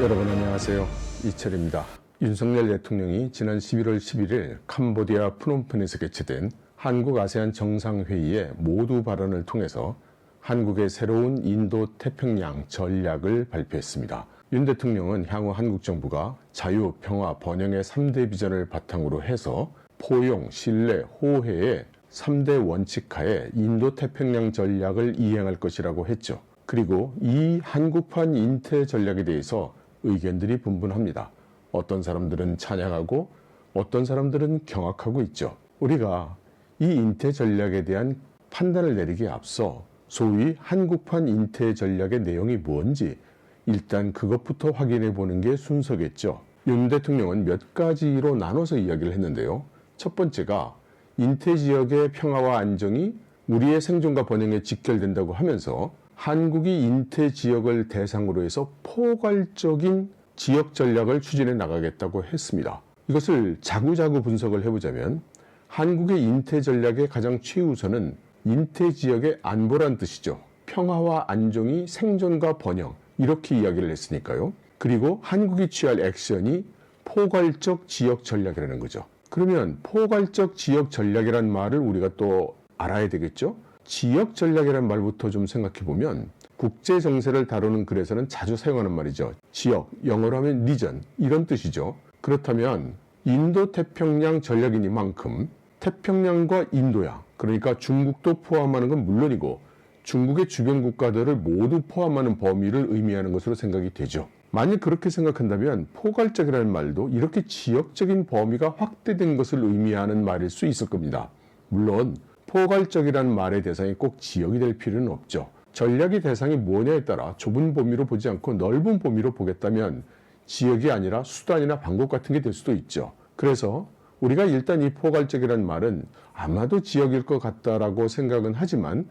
여러분 안녕하세요. 이철입니다. 윤석열 대통령이 지난 11월 11일 캄보디아 프놈펜에서 개최된 한국 아세안 정상회의의 모두 발언을 통해서 한국의 새로운 인도 태평양 전략을 발표했습니다. 윤 대통령은 향후 한국 정부가 자유, 평화, 번영의 3대 비전을 바탕으로 해서 포용, 신뢰, 호혜의 3대 원칙하에 인도 태평양 전략을 이행할 것이라고 했죠. 그리고 이 한국판 인태 전략에 대해서 의견들이 분분합니다. 어떤 사람들은 찬양하고 어떤 사람들은 경악하고 있죠. 우리가 이 인태 전략에 대한 판단을 내리기에 앞서 소위 한국판 인태 전략의 내용이 뭔지 일단 그것부터 확인해 보는 게 순서겠죠. 윤 대통령은 몇 가지로 나눠서 이야기를 했는데요. 첫 번째가 인태 지역의 평화와 안정이 우리의 생존과 번영에 직결된다고 하면서 한국이 인태 지역을 대상으로 해서 포괄적인 지역 전략을 추진해 나가겠다고 했습니다. 이것을 자구자구 분석을 해보자면 한국의 인태 전략의 가장 최우선은 인태 지역의 안보란 뜻이죠. 평화와 안정이 생존과 번영 이렇게 이야기를 했으니까요. 그리고 한국이 취할 액션이 포괄적 지역 전략이라는 거죠. 그러면 포괄적 지역 전략이라는 말을 우리가 또 알아야 되겠죠. 지역 전략이라는 말부터 좀 생각해 보면 국제 정세를 다루는 글에서는 자주 사용하는 말이죠. 지역, 영어로 하면 리전 이런 뜻이죠. 그렇다면 인도 태평양 전략이니만큼 태평양과 인도야, 그러니까 중국도 포함하는 건 물론이고 중국의 주변 국가들을 모두 포함하는 범위를 의미하는 것으로 생각이 되죠. 만약 그렇게 생각한다면 포괄적이라는 말도 이렇게 지역적인 범위가 확대된 것을 의미하는 말일 수 있을 겁니다. 물론 포괄적이라는 말의 대상이 꼭 지역이 될 필요는 없죠. 전략의 대상이 뭐냐에 따라 좁은 범위로 보지 않고 넓은 범위로 보겠다면 지역이 아니라 수단이나 방법 같은 게 될 수도 있죠. 그래서 우리가 일단 이 포괄적이라는 말은 아마도 지역일 것 같다라고 생각은 하지만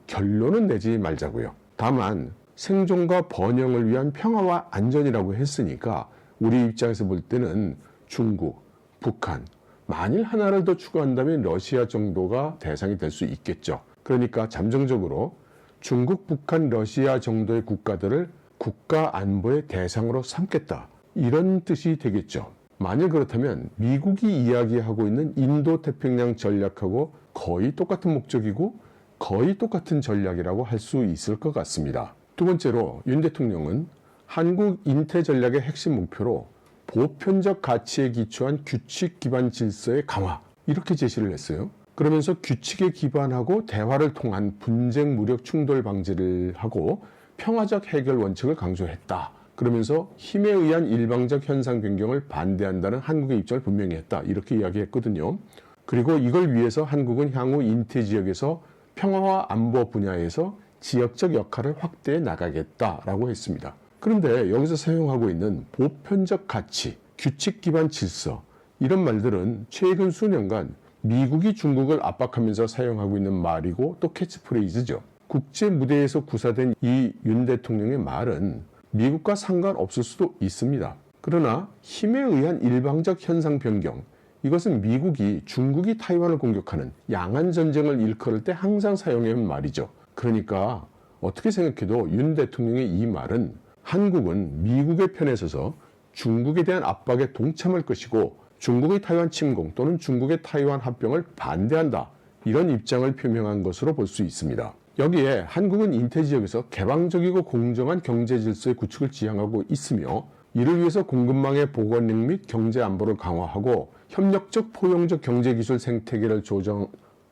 결론은 내지 말자고요. 다만 생존과 번영을 위한 평화와 안전이라고 했으니까 우리 입장에서 볼 때는 중국, 북한, 만일 하나를 더 추가한다면 러시아 정도가 대상이 될 수 있겠죠. 그러니까 잠정적으로 중국, 북한, 러시아 정도의 국가들을 국가 안보의 대상으로 삼겠다. 이런 뜻이 되겠죠. 만일 그렇다면 미국이 이야기하고 있는 인도 태평양 전략하고 거의 똑같은 목적이고 거의 똑같은 전략이라고 할 수 있을 것 같습니다. 두 번째로 윤 대통령은 한국 인태 전략의 핵심 목표로 보편적 가치에 기초한 규칙 기반 질서의 강화 이렇게 제시를 했어요. 그러면서 규칙에 기반하고 대화를 통한 분쟁 무력 충돌 방지를 하고 평화적 해결 원칙을 강조했다. 그러면서 힘에 의한 일방적 현상 변경을 반대한다는 한국의 입장을 분명히 했다. 이렇게 이야기했거든요. 그리고 이걸 위해서 한국은 향후 인태 지역에서 평화와 안보 분야에서 지역적 역할을 확대해 나가겠다라고 했습니다. 그런데 여기서 사용하고 있는 보편적 가치, 규칙 기반 질서 이런 말들은 최근 수년간 미국이 중국을 압박하면서 사용하고 있는 말이고 또 캐치프레이즈죠. 국제 무대에서 구사된 이 윤 대통령의 말은 미국과 상관없을 수도 있습니다. 그러나 힘에 의한 일방적 현상 변경 이것은 미국이 중국이 타이완을 공격하는 양안 전쟁을 일컬을 때 항상 사용해온 말이죠. 그러니까 어떻게 생각해도 윤 대통령의 이 말은 한국은 미국의 편에 서서 중국에 대한 압박에 동참할 것이고 중국의 타이완 침공 또는 중국의 타이완 합병을 반대한다. 이런 입장을 표명한 것으로 볼 수 있습니다. 여기에 한국은 인태 지역에서 개방적이고 공정한 경제 질서의 구축을 지향하고 있으며 이를 위해서 공급망의 보건력 및 경제 안보를 강화하고 협력적 포용적 경제기술 생태계를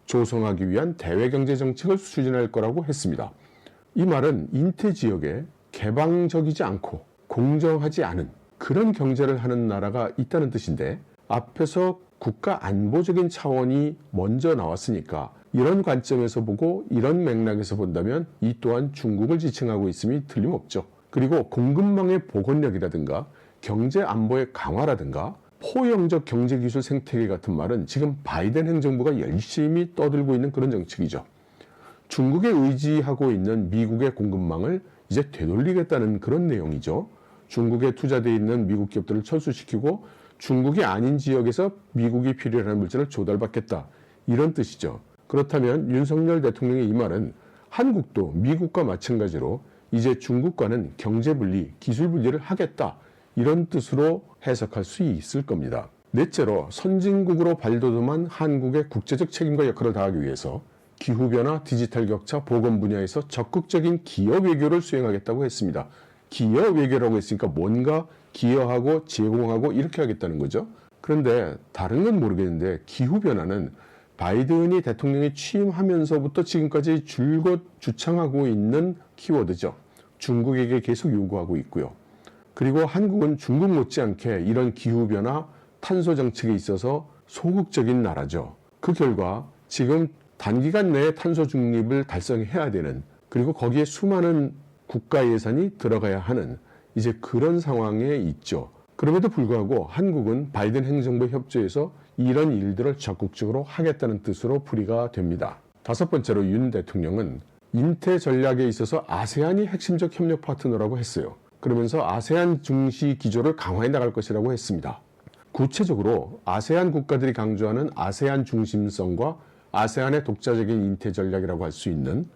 조성하기 위한 대외경제 정책을 추진할 거라고 했습니다. 이 말은 인태 지역에 개방적이지 않고 공정하지 않은 그런 경제를 하는 나라가 있다는 뜻인데 앞에서 국가 안보적인 차원이 먼저 나왔으니까 이런 관점에서 보고 이런 맥락에서 본다면 이 또한 중국을 지칭하고 있음이 틀림없죠. 그리고 공급망의 복원력이라든가 경제 안보의 강화라든가 포용적 경제기술 생태계 같은 말은 지금 바이든 행정부가 열심히 떠들고 있는 그런 정책이죠. 중국에 의지하고 있는 미국의 공급망을 이제 되돌리겠다는 그런 내용이죠. 중국에 투자되어 있는 미국 기업들을 철수시키고 중국이 아닌 지역에서 미국이 필요로 하는 물질을 조달받겠다. 이런 뜻이죠. 그렇다면 윤석열 대통령의 이 말은 한국도 미국과 마찬가지로 이제 중국과는 경제 분리, 기술 분리를 하겠다. 이런 뜻으로 해석할 수 있을 겁니다. 넷째로 선진국으로 발돋움한 한국의 국제적 책임과 역할을 다하기 위해서 기후변화, 디지털 격차, 보건 분야에서 적극적인 기여 외교를 수행하겠다고 했습니다. 기여 외교라고 했으니까 뭔가 기여하고 제공하고 이렇게 하겠다는 거죠. 그런데 다른 건 모르겠는데 기후변화는 바이든이 대통령이 취임하면서부터 지금까지 줄곧 주창하고 있는 키워드죠. 중국에게 계속 요구하고 있고요. 그리고 한국은 중국 못지않게 이런 기후변화, 탄소 정책에 있어서 소극적인 나라죠. 그 결과 지금 단기간 내에 탄소 중립을 달성해야 되는, 그리고 거기에 수많은 국가 예산이 들어가야 하는 이제 그런 상황에 있죠. 그럼에도 불구하고 한국은 바이든 행정부 협조에서 이런 일들을 적극적으로 하겠다는 뜻으로 풀이가 됩니다. 다섯 번째로 윤 대통령은 인태 전략에 있어서 아세안이 핵심적 협력 파트너라고 했어요. 그러면서 아세안 중시 기조를 강화해 나갈 것이라고 했습니다. 구체적으로 아세안 국가들이 강조하는 아세안 중심성과 아세안의 독자적인 인태 전략이라고 할 수 있는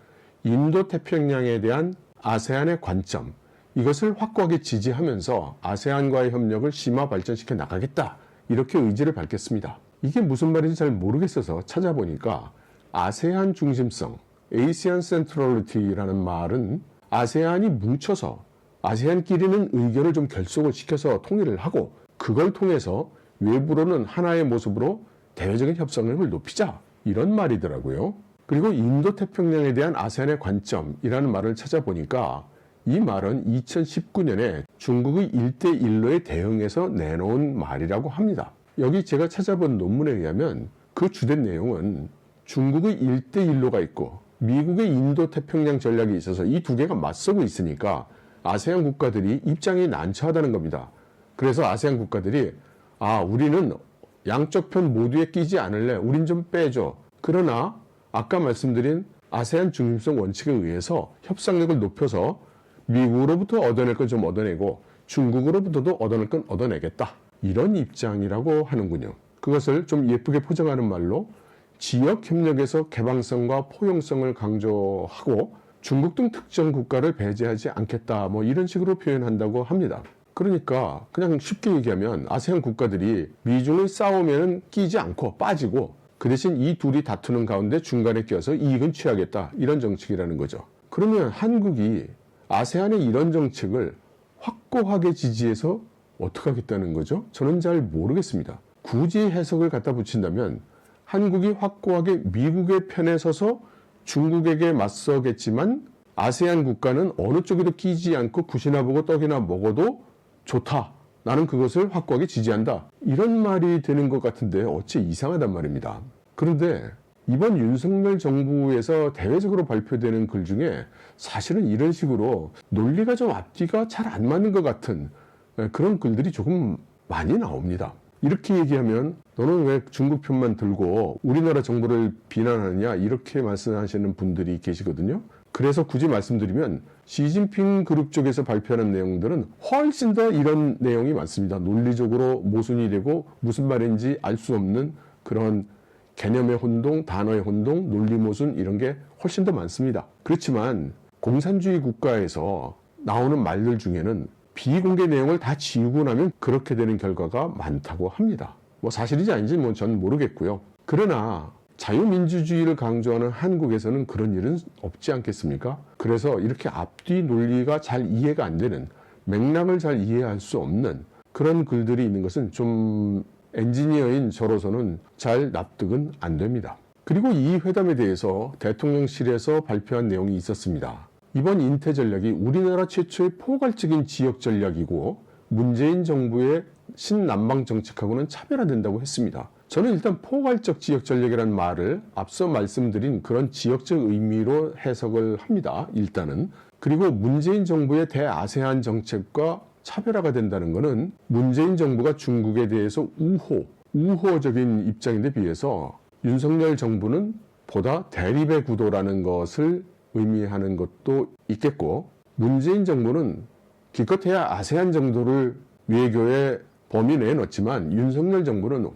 인도태평양에 대한 아세안의 관점, 이것을 확고하게 지지하면서 아세안과의 협력을 심화 발전시켜 나가겠다, 이렇게 의지를 밝혔습니다. 이게 무슨 말인지 잘 모르겠어서 찾아보니까 아세안 중심성, ASEAN Centrality라는 말은 아세안이 뭉쳐서 아세안끼리는 의견을 좀 결속을 시켜서 통일을 하고 그걸 통해서 외부로는 하나의 모습으로 대외적인 협상력을 높이자, 이런 말이더라고요. 그리고 인도태평양에 대한 아세안의 관점이라는 말을 찾아보니까 이 말은 2019년에 중국의 1대1로에 대응해서 내놓은 말이라고 합니다. 여기 제가 찾아본 논문에 의하면 그 주된 내용은 중국의 1대1로가 있고 미국의 인도태평양 전략이 있어서 이 두 개가 맞서고 있으니까 아세안 국가들이 입장이 난처하다는 겁니다. 그래서 아세안 국가들이 우리는 양쪽 편 모두에 끼지 않을래, 우린 좀 빼줘. 그러나 아까 말씀드린 아세안 중심성 원칙에 의해서 협상력을 높여서 미국으로부터 얻어낼 건 좀 얻어내고 중국으로부터도 얻어낼 건 얻어내겠다, 이런 입장이라고 하는군요. 그것을 좀 예쁘게 포장하는 말로 지역협력에서 개방성과 포용성을 강조하고 중국 등 특정 국가를 배제하지 않겠다, 이런 식으로 표현한다고 합니다. 그러니까 그냥 쉽게 얘기하면 아세안 국가들이 미중의 싸움에는 끼지 않고 빠지고 그 대신 이 둘이 다투는 가운데 중간에 껴서 이익은 취하겠다, 이런 정책이라는 거죠. 그러면 한국이 아세안의 이런 정책을 확고하게 지지해서 어떻게 하겠다는 거죠? 저는 잘 모르겠습니다. 굳이 해석을 갖다 붙인다면 한국이 확고하게 미국의 편에 서서 중국에게 맞서겠지만 아세안 국가는 어느 쪽에도 끼지 않고 굿이나 보고 떡이나 먹어도 좋다, 나는 그것을 확고하게 지지한다, 이런 말이 되는 것 같은데 어째 이상하단 말입니다. 그런데 이번 윤석열 정부에서 대외적으로 발표되는 글 중에 사실은 이런 식으로 논리가 좀 앞뒤가 잘 안 맞는 것 같은 그런 글들이 조금 많이 나옵니다. 이렇게 얘기하면 너는 왜 중국 편만 들고 우리나라 정부를 비난하느냐, 이렇게 말씀하시는 분들이 계시거든요. 그래서 굳이 말씀드리면 시진핑 그룹 쪽에서 발표하는 내용들은 훨씬 더 이런 내용이 많습니다. 논리적으로 모순이 되고 무슨 말인지 알 수 없는 그런 개념의 혼동, 단어의 혼동, 논리 모순, 이런 게 훨씬 더 많습니다. 그렇지만 공산주의 국가에서 나오는 말들 중에는 비공개 내용을 다 지우고 나면 그렇게 되는 결과가 많다고 합니다. 사실인지 아닌지 전 모르겠고요. 그러나 자유민주주의를 강조하는 한국에서는 그런 일은 없지 않겠습니까? 그래서 이렇게 앞뒤 논리가 잘 이해가 안 되는, 맥락을 잘 이해할 수 없는 그런 글들이 있는 것은 좀 엔지니어인 저로서는 잘 납득은 안 됩니다. 그리고 이 회담에 대해서 대통령실에서 발표한 내용이 있었습니다. 이번 인태 전략이 우리나라 최초의 포괄적인 지역 전략이고 문재인 정부의 신남방 정책하고는 차별화된다고 했습니다. 저는 일단 포괄적 지역 전략이라는 말을 앞서 말씀드린 그런 지역적 의미로 해석을 합니다. 일단은. 그리고 문재인 정부의 대아세안 정책과 차별화가 된다는 것은 문재인 정부가 중국에 대해서 우호적인 입장인데 비해서 윤석열 정부는 보다 대립의 구도라는 것을 의미하는 것도 있겠고, 문재인 정부는 기껏해야 아세안 정도를 외교의 범위 내에 넣지만 윤석열 정부는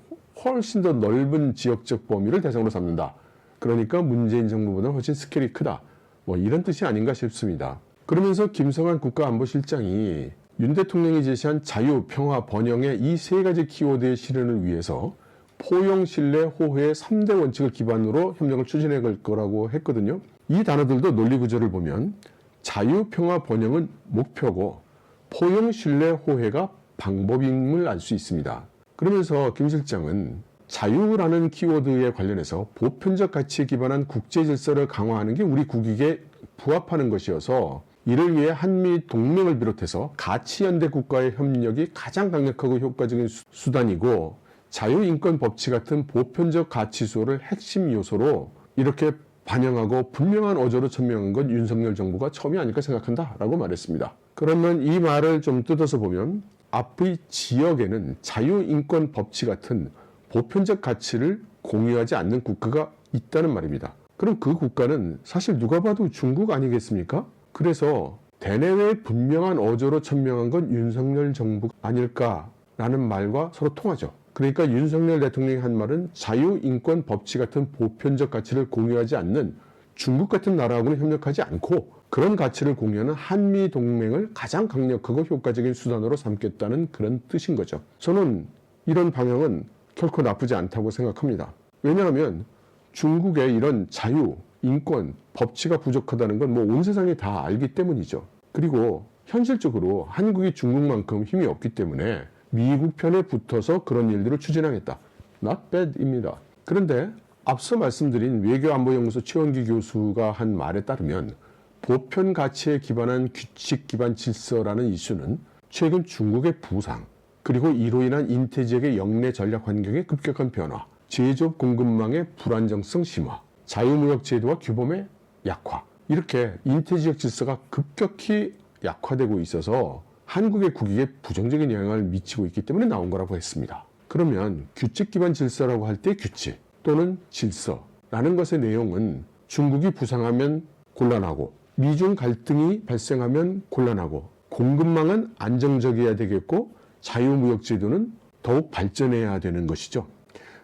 훨씬 더 넓은 지역적 범위를 대상으로 삼는다. 그러니까 문재인 정부보다 훨씬 스케일이 크다. 이런 뜻이 아닌가 싶습니다. 그러면서 김성한 국가안보실장이 윤 대통령이 제시한 자유, 평화, 번영의 이 세 가지 키워드의 실현을 위해서 포용, 신뢰, 호혜의 3대 원칙을 기반으로 협력을 추진해 갈 거라고 했거든요. 이 단어들도 논리 구조를 보면 자유, 평화, 번영은 목표고 포용, 신뢰, 호혜가 방법임을 알 수 있습니다. 그러면서 김 실장은 자유라는 키워드에 관련해서 보편적 가치에 기반한 국제 질서를 강화하는 게 우리 국익에 부합하는 것이어서 이를 위해 한미 동맹을 비롯해서 가치연대 국가의 협력이 가장 강력하고 효과적인 수단이고 자유, 인권, 법치 같은 보편적 가치 수호를 핵심 요소로 이렇게 반영하고 분명한 어조로 천명한 건 윤석열 정부가 처음이 아닐까 생각한다라고 말했습니다. 그러면 이 말을 좀 뜯어서 보면 앞의 지역에는 자유, 인권, 법치 같은 보편적 가치를 공유하지 않는 국가가 있다는 말입니다. 그럼 그 국가는 사실 누가 봐도 중국 아니겠습니까? 그래서 대내외 분명한 어조로 천명한 건 윤석열 정부 아닐까라는 말과 서로 통하죠. 그러니까 윤석열 대통령이 한 말은 자유, 인권, 법치 같은 보편적 가치를 공유하지 않는 중국 같은 나라하고는 협력하지 않고 그런 가치를 공유하는 한미 동맹을 가장 강력하고 효과적인 수단으로 삼겠다는 그런 뜻인 거죠. 저는 이런 방향은 결코 나쁘지 않다고 생각합니다. 왜냐하면 중국의 이런 자유, 인권, 법치가 부족하다는 건 온 세상이 다 알기 때문이죠. 그리고 현실적으로 한국이 중국만큼 힘이 없기 때문에 미국 편에 붙어서 그런 일들을 추진하겠다. Not bad입니다. 그런데 앞서 말씀드린 외교안보연구소 최원기 교수가 한 말에 따르면 보편 가치에 기반한 규칙 기반 질서라는 이슈는 최근 중국의 부상, 그리고 이로 인한 인태 지역의 영내 전략 환경의 급격한 변화, 제조업 공급망의 불안정성 심화, 자유무역 제도와 규범의 약화, 이렇게 인태 지역 질서가 급격히 약화되고 있어서 한국의 국익에 부정적인 영향을 미치고 있기 때문에 나온 거라고 했습니다. 그러면 규칙 기반 질서라고 할 때 규칙 또는 질서라는 것의 내용은 중국이 부상하면 곤란하고 미중 갈등이 발생하면 곤란하고 공급망은 안정적이어야 되겠고 자유무역 제도는 더욱 발전해야 되는 것이죠.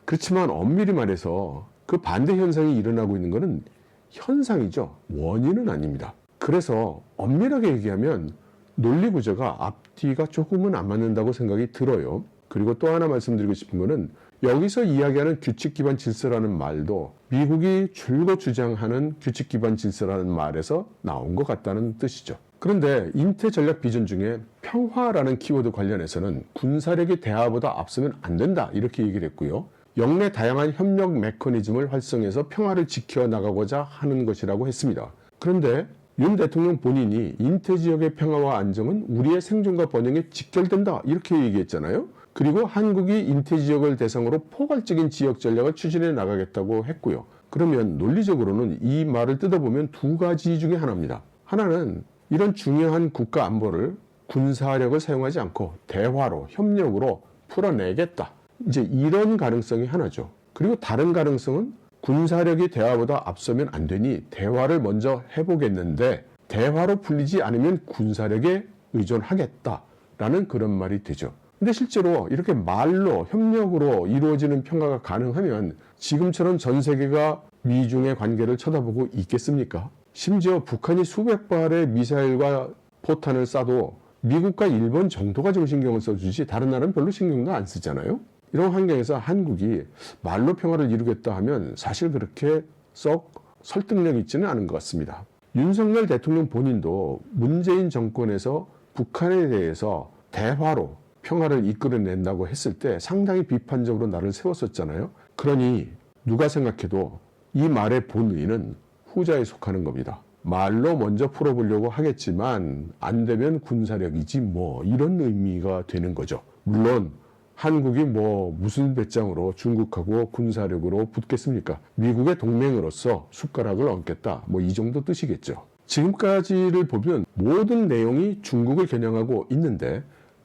그렇지만 엄밀히 말해서 그 반대 현상이 일어나고 있는 것은 현상이죠. 원인은 아닙니다. 그래서 엄밀하게 얘기하면 논리 구조가 앞뒤가 조금은 안 맞는다고 생각이 들어요. 그리고 또 하나 말씀드리고 싶은 거는 여기서 이야기하는 규칙 기반 질서라는 말도 미국이 줄곧 주장하는 규칙 기반 질서라는 말에서 나온 것 같다는 뜻이죠. 그런데 인태 전략 비전 중에 평화라는 키워드 관련해서는 군사력이 대화보다 앞서면 안 된다 이렇게 얘기를 했고요. 영내 다양한 협력 메커니즘을 활성해서 평화를 지켜나가고자 하는 것이라고 했습니다. 그런데 윤 대통령 본인이 인태 지역의 평화와 안정은 우리의 생존과 번영에 직결된다 이렇게 얘기했잖아요. 그리고 한국이 인태 지역을 대상으로 포괄적인 지역 전략을 추진해 나가겠다고 했고요. 그러면 논리적으로는 이 말을 뜯어보면 두 가지 중에 하나입니다. 하나는 이런 중요한 국가 안보를 군사력을 사용하지 않고 대화로 협력으로 풀어내겠다. 이제 이런 가능성이 하나죠. 그리고 다른 가능성은 군사력이 대화보다 앞서면 안 되니 대화를 먼저 해보겠는데 대화로 풀리지 않으면 군사력에 의존하겠다라는 그런 말이 되죠. 근데 실제로 이렇게 말로 협력으로 이루어지는 평화가 가능하면 지금처럼 전 세계가 미중의 관계를 쳐다보고 있겠습니까? 심지어 북한이 수백 발의 미사일과 포탄을 쏴도 미국과 일본 정도가 좀 신경을 써주지 다른 나라는 별로 신경도 안 쓰잖아요. 이런 환경에서 한국이 말로 평화를 이루겠다 하면 사실 그렇게 썩 설득력 있지는 않은 것 같습니다. 윤석열 대통령 본인도 문재인 정권에서 북한에 대해서 대화로 평화를 이끌어낸다고 했을 때 상당히 비판적으로 나를 세웠었잖아요. 그러니 누가 생각해도 이 말의 본의는 후자에 속하는 겁니다. 말로 먼저 풀어보려고 하겠지만 안 되면 군사력이지 뭐 이런 의미가 되는 거죠. 물론 한국이 무슨 배짱으로 중국하고 군사력으로 붙겠습니까? 미국의 동맹으로서 숟가락을 얹겠다 이 정도 뜻이겠죠. 지금까지를 보면 모든 내용이 중국을 겨냥하고 있는데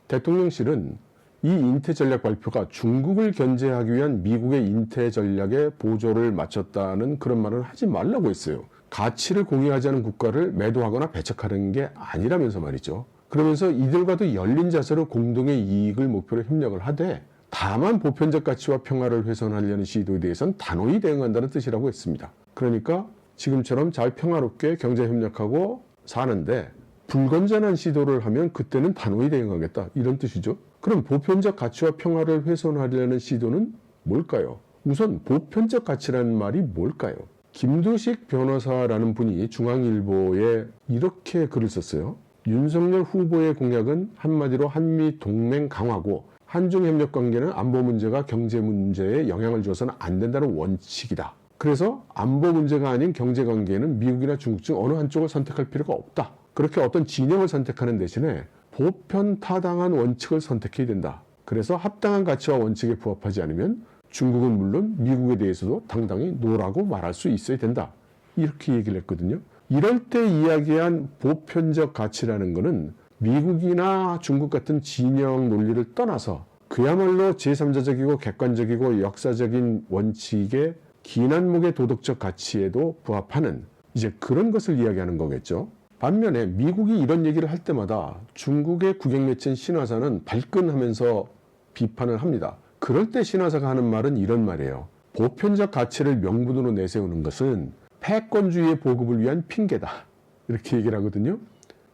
대통령실은 이 인태 전략 발표가 중국을 견제하기 위한 미국의 인태 전략에 보조를 맞췄다는 그런 말을 하지 말라고 했어요. 가치를 공유하지 않은 국가를 매도하거나 배척하는 게 아니라면서 말이죠. 그러면서 이들과도 열린 자세로 공동의 이익을 목표로 협력을 하되 다만 보편적 가치와 평화를 훼손하려는 시도에 대해서는 단호히 대응한다는 뜻이라고 했습니다. 그러니까 지금처럼 잘 평화롭게 경제협력하고 사는데 불건전한 시도를 하면 그때는 단호히 대응하겠다, 이런 뜻이죠. 그럼 보편적 가치와 평화를 훼손하려는 시도는 뭘까요? 우선 보편적 가치라는 말이 뭘까요? 김두식 변호사라는 분이 중앙일보에 이렇게 글을 썼어요. 윤석열 후보의 공약은 한마디로 한미 동맹 강화고 한중협력 관계는 안보 문제가 경제 문제에 영향을 줘서는 안 된다는 원칙이다. 그래서 안보 문제가 아닌 경제 관계는 미국이나 중국 중 어느 한쪽을 선택할 필요가 없다. 그렇게 어떤 진영을 선택하는 대신에 보편타당한 원칙을 선택해야 된다. 그래서 합당한 가치와 원칙에 부합하지 않으면 중국은 물론 미국에 대해서도 당당히 노라고 말할 수 있어야 된다. 이렇게 얘기를 했거든요. 이럴 때 이야기한 보편적 가치라는 것은 미국이나 중국 같은 진영 논리를 떠나서 그야말로 제3자적이고 객관적이고 역사적인 원칙의 긴 안목의 도덕적 가치에도 부합하는 이제 그런 것을 이야기하는 거겠죠. 반면에 미국이 이런 얘기를 할 때마다 중국의 국영매체인 신화사는 발끈하면서 비판을 합니다. 그럴 때 신화사가 하는 말은 이런 말이에요. 보편적 가치를 명분으로 내세우는 것은 패권주의의 보급을 위한 핑계다. 이렇게 얘기를 하거든요.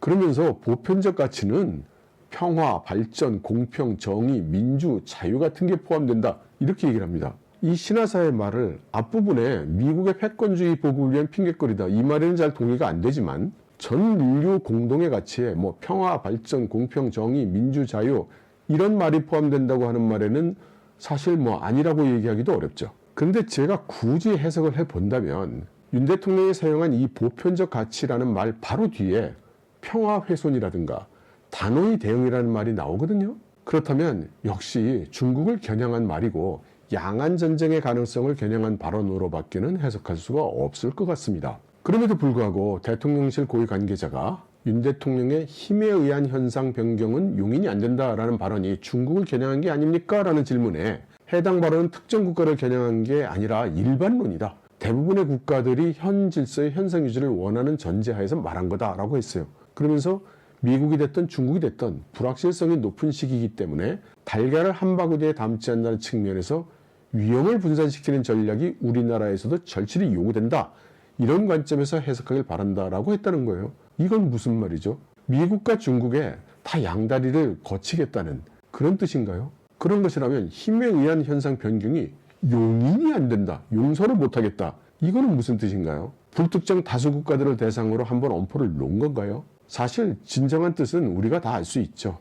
그러면서 보편적 가치는 평화, 발전, 공평, 정의, 민주, 자유 같은 게 포함된다. 이렇게 얘기를 합니다. 이 신화사의 말을 앞부분에 미국의 패권주의 보급을 위한 핑계거리다. 이 말에는 잘 동의가 안 되지만 전 인류 공동의 가치에 평화, 발전, 공평, 정의, 민주, 자유 이런 말이 포함된다고 하는 말에는 사실 아니라고 얘기하기도 어렵죠. 그런데 제가 굳이 해석을 해본다면 윤 대통령이 사용한 이 보편적 가치라는 말 바로 뒤에 평화 훼손이라든가 단호히 대응이라는 말이 나오거든요. 그렇다면 역시 중국을 겨냥한 말이고 양안 전쟁의 가능성을 겨냥한 발언으로밖에는 해석할 수가 없을 것 같습니다. 그럼에도 불구하고 대통령실 고위 관계자가 윤 대통령의 힘에 의한 현상 변경은 용인이 안 된다라는 발언이 중국을 겨냥한 게 아닙니까? 라는 질문에 해당 발언은 특정 국가를 겨냥한 게 아니라 일반론이다. 대부분의 국가들이 현 질서의 현상 유지를 원하는 전제하에서 말한 거다라고 했어요. 그러면서 미국이 됐든 중국이 됐든 불확실성이 높은 시기이기 때문에 달걀을 한 바구니에 담지 않는다는 측면에서 위험을 분산시키는 전략이 우리나라에서도 절실히 요구된다. 이런 관점에서 해석하길 바란다라고 했다는 거예요. 이건 무슨 말이죠? 미국과 중국에 다 양다리를 거치겠다는 그런 뜻인가요? 그런 것이라면 힘에 의한 현상 변경이 용인이 안 된다. 용서를 못하겠다. 이거는 무슨 뜻인가요? 불특정 다수 국가들을 대상으로 한번 엄포를 놓은 건가요? 사실 진정한 뜻은 우리가 다 알 수 있죠.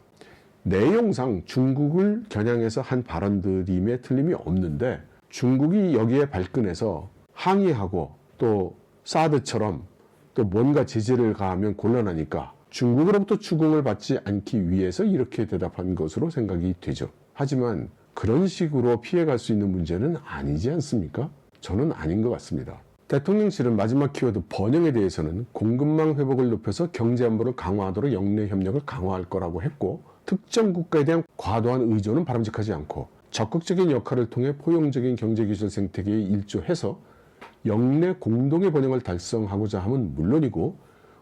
내용상 중국을 겨냥해서 한 발언들임에 틀림이 없는데 중국이 여기에 발끈해서 항의하고 또 사드처럼 또 뭔가 제재를 가하면 곤란하니까 중국으로부터 추궁을 받지 않기 위해서 이렇게 대답한 것으로 생각이 되죠. 하지만 그런 식으로 피해갈 수 있는 문제는 아니지 않습니까? 저는 아닌 것 같습니다. 대통령실은 마지막 키워드 번영에 대해서는 공급망 회복을 높여서 경제 안보를 강화하도록 영내 협력을 강화할 거라고 했고 특정 국가에 대한 과도한 의존은 바람직하지 않고 적극적인 역할을 통해 포용적인 경제기술 생태계에 일조해서 영내 공동의 번영을 달성하고자 함은 물론이고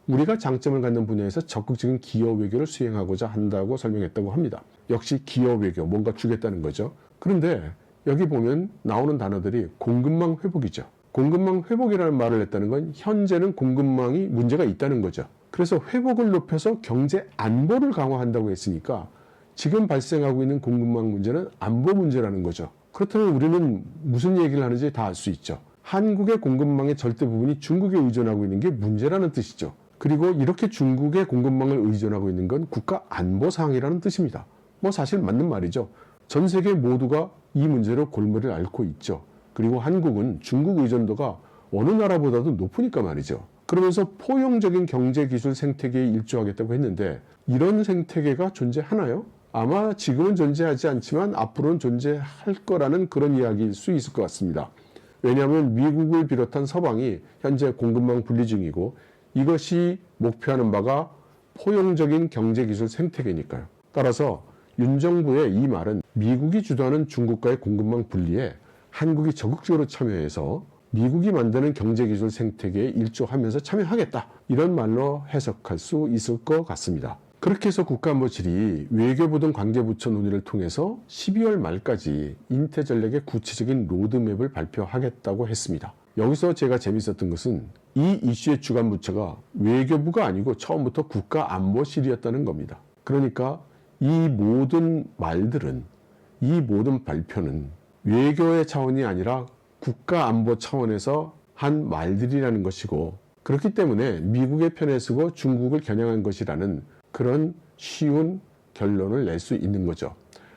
우리가 장점을 갖는 분야에서 적극적인 기업 외교를 수행하고자 한다고 설명했다고 합니다. 역시 기업 외교, 뭔가 주겠다는 거죠. 그런데 여기 보면 나오는 단어들이 공급망 회복이죠. 공급망 회복이라는 말을 했다는 건 현재는 공급망이 문제가 있다는 거죠. 그래서 회복을 높여서 경제 안보를 강화한다고 했으니까 지금 발생하고 있는 공급망 문제는 안보 문제라는 거죠. 그렇다면 우리는 무슨 얘기를 하는지 다 알 수 있죠. 한국의 공급망의 절대 부분이 중국에 의존하고 있는 게 문제라는 뜻이죠. 그리고 이렇게 중국의 공급망을 의존하고 있는 건 국가 안보 사항이라는 뜻입니다. 사실 맞는 말이죠. 전 세계 모두가 이 문제로 골머리를 앓고 있죠. 그리고 한국은 중국 의존도가 어느 나라보다도 높으니까 말이죠. 그러면서 포용적인 경제기술 생태계에 일조하겠다고 했는데 이런 생태계가 존재하나요? 아마 지금은 존재하지 않지만 앞으로는 존재할 거라는 그런 이야기일 수 있을 것 같습니다. 왜냐하면 미국을 비롯한 서방이 현재 공급망 분리 중이고 이것이 목표하는 바가 포용적인 경제기술 생태계니까요. 따라서 윤 정부의 이 말은 미국이 주도하는 중국과의 공급망 분리에 한국이 적극적으로 참여해서 미국이 만드는 경제기술 생태계에 일조하면서 참여하겠다. 이런 말로 해석할 수 있을 것 같습니다. 그렇게 해서 국가안보실이 외교부 등 관계부처 논의를 통해서 12월 말까지 인태전략의 구체적인 로드맵을 발표하겠다고 했습니다. 여기서 제가 재밌었던 것은 이 이슈의 주간 부처가 외교부가 아니고 처음부터 국가안보실이었다는 겁니다. 그러니까 이 모든 말들은, 이 모든 발표는 외교의 차원이 아니라 국가안보 차원에서 한 말들이라는 것이고, 그렇기 때문에 미국의 편에 서고 중국을 겨냥한 것이라는 그런 쉬운 결론을 낼 수 있는 거죠.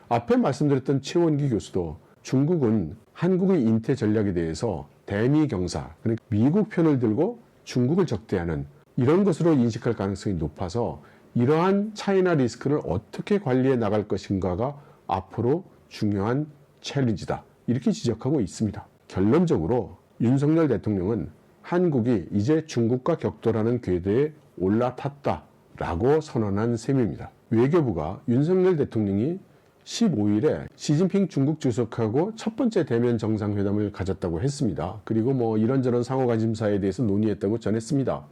앞에 말씀드렸던 최원기 교수도 중국은 한국의 인태 전략에 대해서 대미 경사, 그러니까 미국 편을 들고 중국을 적대하는 이런 것으로 인식할 가능성이 높아서 이러한 차이나 리스크를 어떻게 관리해 나갈 것인가가 앞으로 중요한 챌린지다, 이렇게 지적하고 있습니다. 결론적으로 윤석열 대통령은 한국이 이제 중국과 격돌하는 궤도에 올라탔다라고 선언한 셈입니다. 외교부가 윤석열 대통령이 15일에 시진핑 중국 주석하고 첫 번째 대면 정상회담을 가졌다고 했습니다. 그리고 이런저런 상호관심사에 대해서 논의했다고 전했습니다.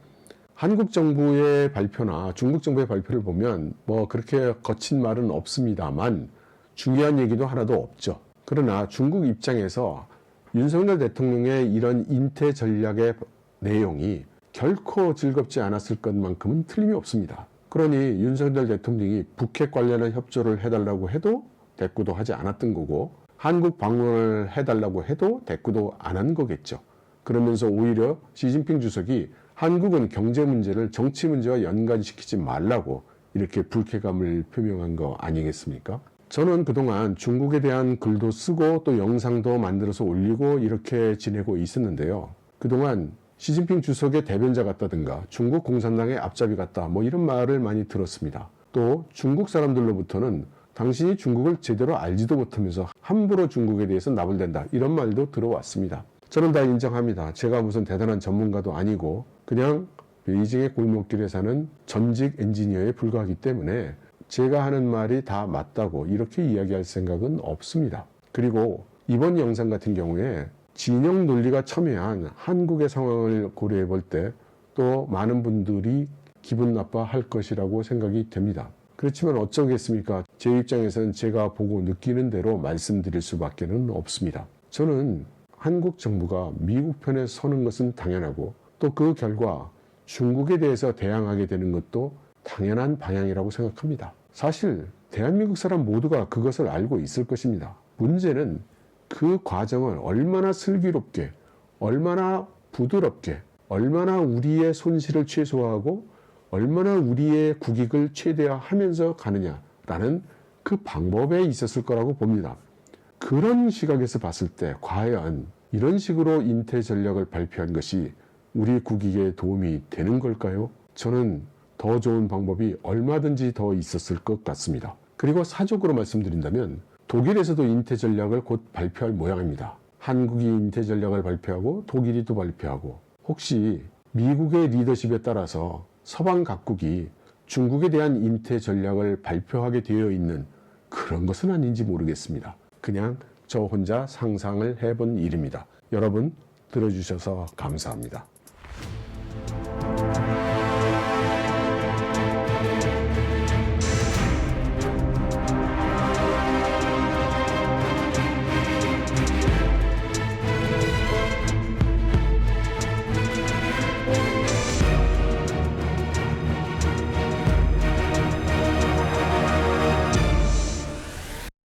한국 정부의 발표나 중국 정부의 발표를 보면 그렇게 거친 말은 없습니다만 중요한 얘기도 하나도 없죠. 그러나 중국 입장에서 윤석열 대통령의 이런 인태 전략의 내용이 결코 즐겁지 않았을 것만큼은 틀림이 없습니다. 그러니 윤석열 대통령이 북핵 관련한 협조를 해달라고 해도 대꾸도 하지 않았던 거고, 한국 방문을 해달라고 해도 대꾸도 안 한 거겠죠. 그러면서 오히려 시진핑 주석이 한국은 경제 문제를 정치 문제와 연관시키지 말라고 이렇게 불쾌감을 표명한 거 아니겠습니까? 저는 그동안 중국에 대한 글도 쓰고 또 영상도 만들어서 올리고 이렇게 지내고 있었는데요. 그동안 시진핑 주석의 대변자 같다든가 중국 공산당의 앞잡이 같다, 이런 말을 많이 들었습니다. 또 중국 사람들로부터는 당신이 중국을 제대로 알지도 못하면서 함부로 중국에 대해서 나불댄다, 이런 말도 들어왔습니다. 저는 다 인정합니다. 제가 무슨 대단한 전문가도 아니고 그냥 베이징의 골목길에 사는 전직 엔지니어에 불과하기 때문에 제가 하는 말이 다 맞다고 이렇게 이야기할 생각은 없습니다. 그리고 이번 영상 같은 경우에 진영 논리가 첨예한 한국의 상황을 고려해 볼 때 또 많은 분들이 기분 나빠할 것이라고 생각이 됩니다. 그렇지만 어쩌겠습니까? 제 입장에서는 제가 보고 느끼는 대로 말씀드릴 수밖에 없습니다. 저는 한국 정부가 미국 편에 서는 것은 당연하고 또 그 결과 중국에 대해서 대항하게 되는 것도 당연한 방향이라고 생각합니다. 사실 대한민국 사람 모두가 그것을 알고 있을 것입니다. 문제는 그 과정을 얼마나 슬기롭게, 얼마나 부드럽게, 얼마나 우리의 손실을 최소화하고 얼마나 우리의 국익을 최대화하면서 가느냐라는 그 방법에 있었을 거라고 봅니다. 그런 시각에서 봤을 때 과연 이런 식으로 인태 전략을 발표한 것이 우리 국익에 도움이 되는 걸까요? 저는 더 좋은 방법이 얼마든지 더 있었을 것 같습니다. 그리고 사적으로 말씀드린다면 독일에서도 인태 전략을 곧 발표할 모양입니다. 한국이 인태 전략을 발표하고 독일이 또 발표하고, 혹시 미국의 리더십에 따라서 서방 각국이 중국에 대한 인태 전략을 발표하게 되어 있는 그런 것은 아닌지 모르겠습니다. 그냥 저 혼자 상상을 해본 일입니다. 여러분 들어주셔서 감사합니다.